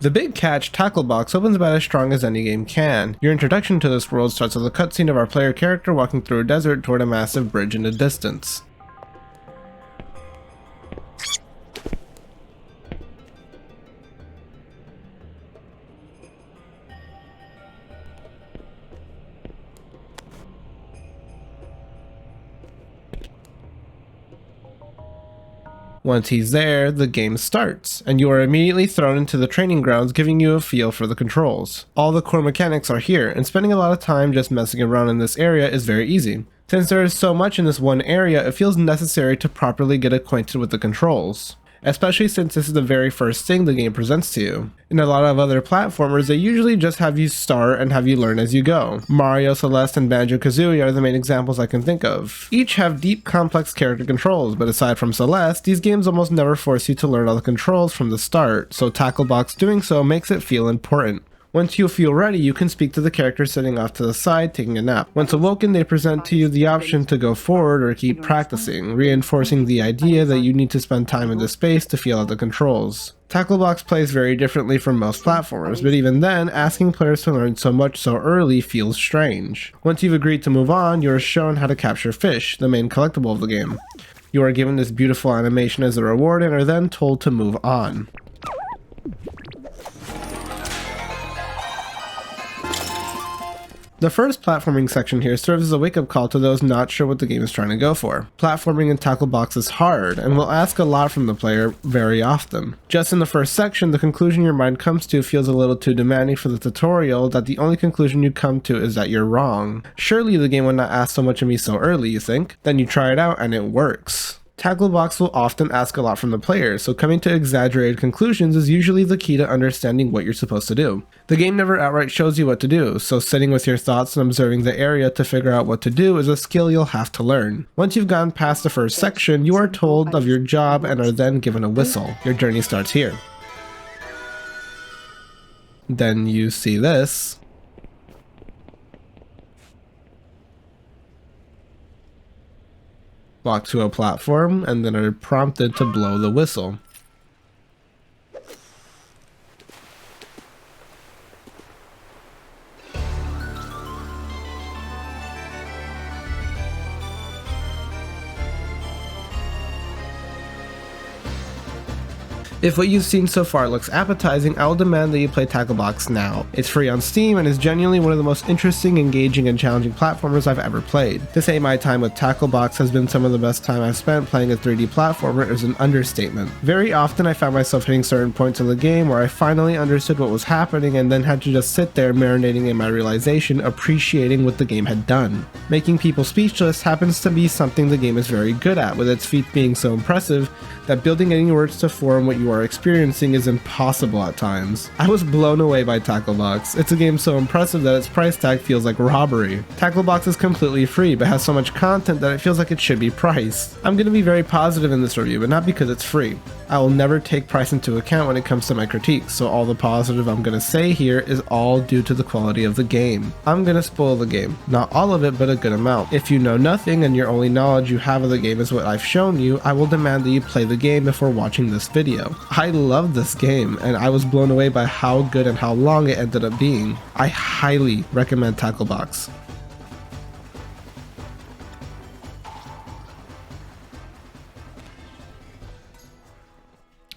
The big catch, Tackle Box, opens about as strong as any game can. Your introduction to this world starts with a cutscene of our player character walking through a desert toward a massive bridge in the distance. Once he's there, the game starts, and you are immediately thrown into the training grounds, giving you a feel for the controls. All the core mechanics are here, and spending a lot of time just messing around in this area is very easy. Since there is so much in this one area, it feels necessary to properly get acquainted with the controls, especially since this is the very first thing the game presents to you. In a lot of other platformers, they usually just have you start and have you learn as you go. Mario, Celeste, and Banjo-Kazooie are the main examples I can think of. Each have deep, complex character controls, but aside from Celeste, these games almost never force you to learn all the controls from the start, so Tackle Box doing so makes it feel important. Once you feel ready, you can speak to the character sitting off to the side taking a nap. Once awoken, they present to you the option to go forward or keep practicing, reinforcing the idea that you need to spend time in this space to feel out the controls. Tackle Box plays very differently from most platformers, but even then, asking players to learn so much so early feels strange. Once you've agreed to move on, you are shown how to capture fish, the main collectible of the game. You are given this beautiful animation as a reward and are then told to move on. The first platforming section here serves as a wake-up call to those not sure what the game is trying to go for. Platforming in Tackle Box is hard, and will ask a lot from the player very often. Just in the first section, the conclusion your mind comes to feels a little too demanding for the tutorial that the only conclusion you come to is that you're wrong. Surely the game would not ask so much of me so early, you think? Then you try it out and it works. Tackle Box will often ask a lot from the player, so coming to exaggerated conclusions is usually the key to understanding what you're supposed to do. The game never outright shows you what to do, so sitting with your thoughts and observing the area to figure out what to do is a skill you'll have to learn. Once you've gone past the first section, you are told of your job and are then given a whistle. Your journey starts here. Then you see this. Walk to a platform, and then are prompted to blow the whistle. If what you've seen so far looks appetizing, I will demand that you play Tackle Box now. It's free on Steam and is genuinely one of the most interesting, engaging, and challenging platformers I've ever played. To say my time with Tackle Box has been some of the best time I've spent playing a 3D platformer is an understatement. Very often I found myself hitting certain points in the game where I finally understood what was happening and then had to just sit there marinating in my realization, appreciating what the game had done. Making people speechless happens to be something the game is very good at, with its feat being so impressive that building any words to form what you are experiencing is impossible at times. I was blown away by Tackle Box. It's a game so impressive that its price tag feels like robbery. Tackle Box is completely free, but has so much content that it feels like it should be priced. I'm going to be very positive in this review, but not because it's free. I will never take price into account when it comes to my critiques, so all the positive I'm going to say here is all due to the quality of the game. I'm going to spoil the game. Not all of it, but a good amount. If you know nothing and your only knowledge you have of the game is what I've shown you, I will demand that you play the game before watching this video. I love this game, and I was blown away by how good and how long it ended up being. I highly recommend Tackle Box.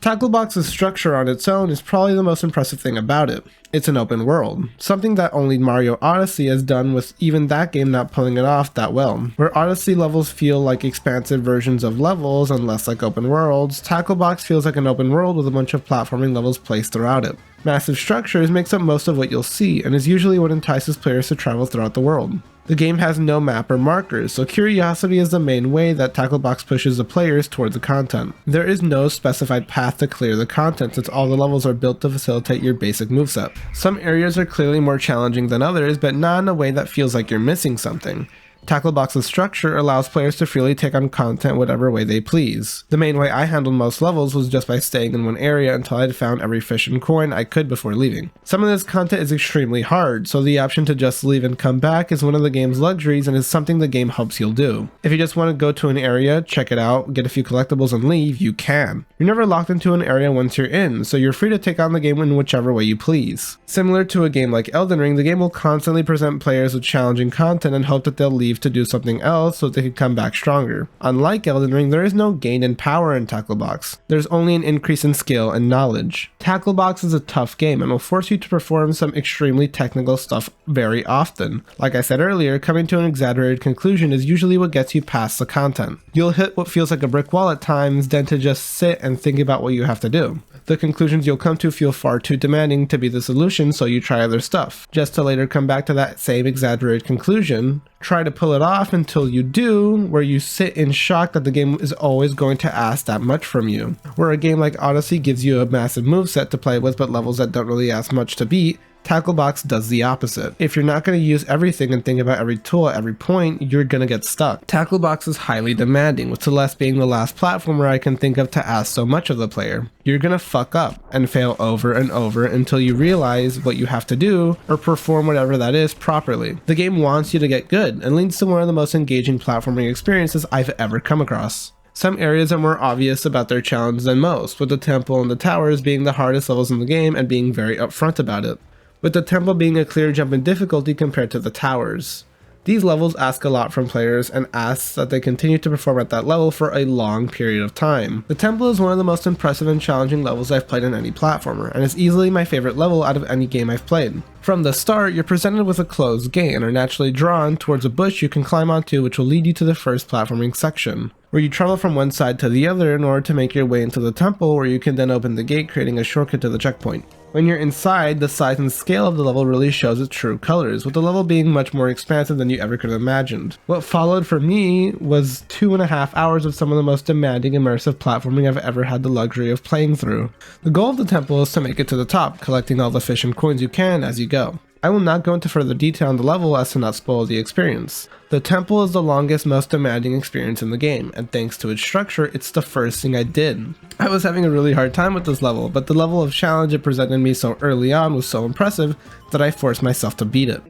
Tackle Box's structure on its own is probably the most impressive thing about it. It's an open world, something that only Mario Odyssey has done, with even that game not pulling it off that well. Where Odyssey levels feel like expansive versions of levels and less like open worlds, Tackle Box feels like an open world with a bunch of platforming levels placed throughout it. Massive structures makes up most of what you'll see, and is usually what entices players to travel throughout the world. The game has no map or markers, so curiosity is the main way that Tackle Box pushes the players toward the content. There is no specified path to clear the content, since all the levels are built to facilitate your basic moveset. Some areas are clearly more challenging than others, but not in a way that feels like you're missing something. Tacklebox's structure allows players to freely take on content whatever way they please. The main way I handled most levels was just by staying in one area until I'd found every fish and coin I could before leaving. Some of this content is extremely hard, so the option to just leave and come back is one of the game's luxuries and is something the game hopes you'll do. If you just want to go to an area, check it out, get a few collectibles and leave, you can. You're never locked into an area once you're in, so you're free to take on the game in whichever way you please. Similar to a game like Elden Ring, the game will constantly present players with challenging content and hope that they'll leave to do something else so they can come back stronger. Unlike Elden Ring, there is no gain in power in Tacklebox. There's only an increase in skill and knowledge. Tacklebox is a tough game and will force you to perform some extremely technical stuff very often. Like I said earlier, coming to an exaggerated conclusion is usually what gets you past the content. You'll hit what feels like a brick wall at times, then to just sit and think about what you have to do. The conclusions you'll come to feel far too demanding to be the solution, so you try other stuff, just to later come back to that same exaggerated conclusion. Try to pull it off until you do, where you sit in shock that the game is always going to ask that much from you. Where a game like Odyssey gives you a massive moveset to play with but levels that don't really ask much to beat, Tacklebox does the opposite. If you're not going to use everything and think about every tool at every point, you're going to get stuck. Tacklebox is highly demanding, with Celeste being the last platformer I can think of to ask so much of the player. You're going to fuck up and fail over and over until you realize what you have to do or perform whatever that is properly. The game wants you to get good and leads to one of the most engaging platforming experiences I've ever come across. Some areas are more obvious about their challenge than most, with the temple and the towers being the hardest levels in the game and being very upfront about it, with the temple being a clear jump in difficulty compared to the towers. These levels ask a lot from players and ask that they continue to perform at that level for a long period of time. The temple is one of the most impressive and challenging levels I've played in any platformer, and is easily my favorite level out of any game I've played. From the start, you're presented with a closed gate and are naturally drawn towards a bush you can climb onto, which will lead you to the first platforming section, where you travel from one side to the other in order to make your way into the temple, where you can then open the gate, creating a shortcut to the checkpoint. When you're inside, the size and scale of the level really shows its true colors, with the level being much more expansive than you ever could have imagined. What followed for me was 2.5 hours of some of the most demanding immersive platforming I've ever had the luxury of playing through. The goal of the temple is to make it to the top, collecting all the fish and coins you can as you go. I will not go into further detail on the level as to not spoil the experience. The temple is the longest, most demanding experience in the game, and thanks to its structure, it's the first thing I did. I was having a really hard time with this level, but the level of challenge it presented me so early on was so impressive that I forced myself to beat it.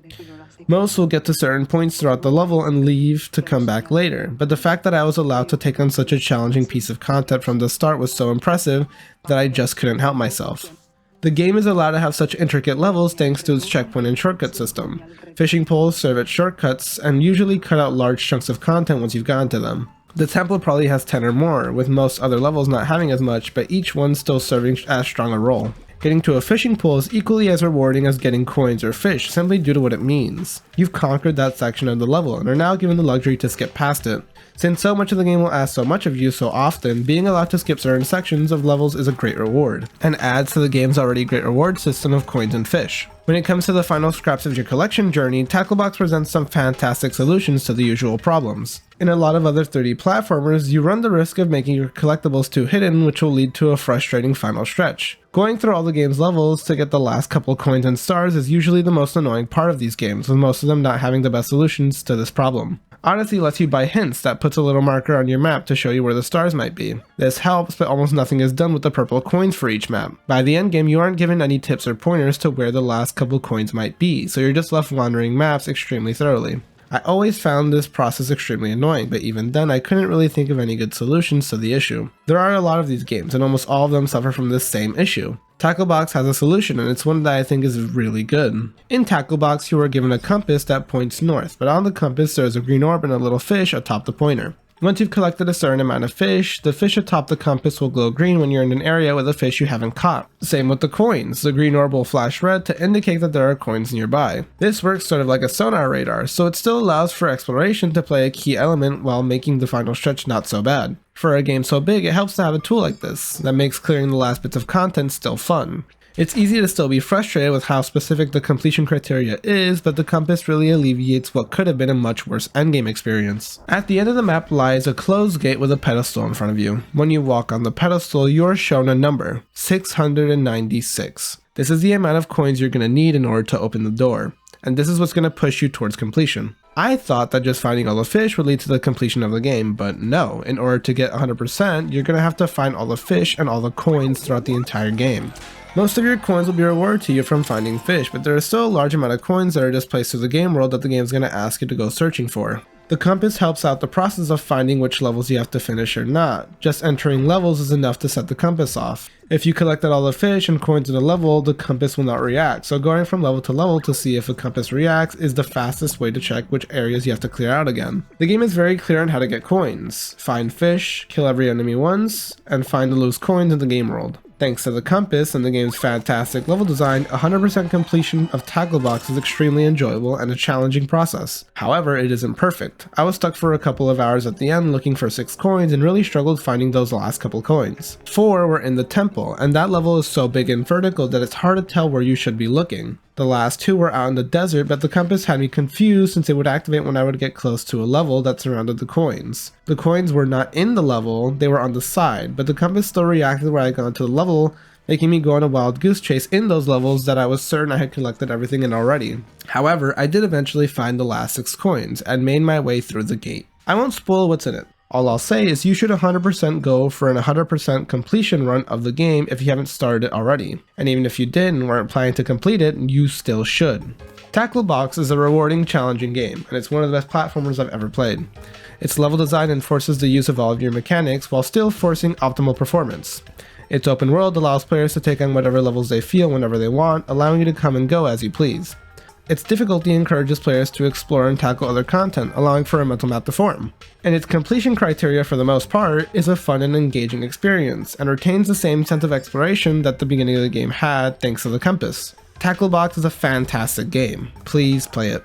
Most will get to certain points throughout the level and leave to come back later, but the fact that I was allowed to take on such a challenging piece of content from the start was so impressive that I just couldn't help myself. The game is allowed to have such intricate levels thanks to its checkpoint and shortcut system. Fishing poles serve as shortcuts and usually cut out large chunks of content once you've gotten to them. The temple probably has 10 or more, with most other levels not having as much, but each one still serving as strong a role. Getting to a fishing pole is equally as rewarding as getting coins or fish, simply due to what it means. You've conquered that section of the level and are now given the luxury to skip past it. Since so much of the game will ask so much of you so often, being allowed to skip certain sections of levels is a great reward, and adds to the game's already great reward system of coins and fish. When it comes to the final scraps of your collection journey, Tacklebox presents some fantastic solutions to the usual problems. In a lot of other 3D platformers, you run the risk of making your collectibles too hidden, which will lead to a frustrating final stretch. Going through all the game's levels to get the last couple coins and stars is usually the most annoying part of these games, with most of them not having the best solutions to this problem. Odyssey lets you buy hints that puts a little marker on your map to show you where the stars might be. This helps, but almost nothing is done with the purple coins for each map. By the end game, you aren't given any tips or pointers to where the last couple coins might be, so you're just left wandering maps extremely thoroughly. I always found this process extremely annoying, but even then I couldn't really think of any good solutions to the issue. There are a lot of these games, and almost all of them suffer from this same issue. Tacklebox has a solution, and it's one that I think is really good. In Tacklebox, you are given a compass that points north, but on the compass there is a green orb and a little fish atop the pointer. Once you've collected a certain amount of fish, the fish atop the compass will glow green when you're in an area with a fish you haven't caught. Same with the coins, the green orb will flash red to indicate that there are coins nearby. This works sort of like a sonar radar, so it still allows for exploration to play a key element while making the final stretch not so bad. For a game so big, it helps to have a tool like this, that makes clearing the last bits of content still fun. It's easy to still be frustrated with how specific the completion criteria is, but the compass really alleviates what could have been a much worse endgame experience. At the end of the map lies a closed gate with a pedestal in front of you. When you walk on the pedestal, you're shown a number, 696. This is the amount of coins you're going to need in order to open the door, and this is what's going to push you towards completion. I thought that just finding all the fish would lead to the completion of the game, but no. In order to get 100%, you're gonna have to find all the fish and all the coins throughout the entire game. Most of your coins will be rewarded to you from finding fish, but there is still a large amount of coins that are just placed through the game world that the game is going to ask you to go searching for. The compass helps out the process of finding which levels you have to finish or not. Just entering levels is enough to set the compass off. If you collected all the fish and coins in a level, the compass will not react, so going from level to level to see if the compass reacts is the fastest way to check which areas you have to clear out again. The game is very clear on how to get coins. Find fish, kill every enemy once, and find the loose coins in the game world. Thanks to the compass and the game's fantastic level design, 100% completion of Tackle Box is extremely enjoyable and a challenging process. However, it isn't perfect. I was stuck for a couple of hours at the end looking for 6 coins and really struggled finding those last couple coins. 4 were in the temple, and that level is so big and vertical that it's hard to tell where you should be looking. The last 2 were out in the desert, but the compass had me confused since it would activate when I would get close to a level that surrounded the coins. The coins were not in the level, they were on the side, but the compass still reacted when I got to the level, making me go on a wild goose chase in those levels that I was certain I had collected everything in already. However, I did eventually find the last 6 coins and made my way through the gate. I won't spoil what's in it. All I'll say is you should 100% go for an 100% completion run of the game if you haven't started it already. And even if you did and weren't planning to complete it, you still should. Tackle Box is a rewarding, challenging game, and it's one of the best platformers I've ever played. Its level design enforces the use of all of your mechanics while still forcing optimal performance. Its open world allows players to take on whatever levels they feel whenever they want, allowing you to come and go as you please. Its difficulty encourages players to explore and tackle other content, allowing for a mental map to form. And its completion criteria for the most part is a fun and engaging experience, and retains the same sense of exploration that the beginning of the game had thanks to the compass. Tackle Box is a fantastic game. Please play it.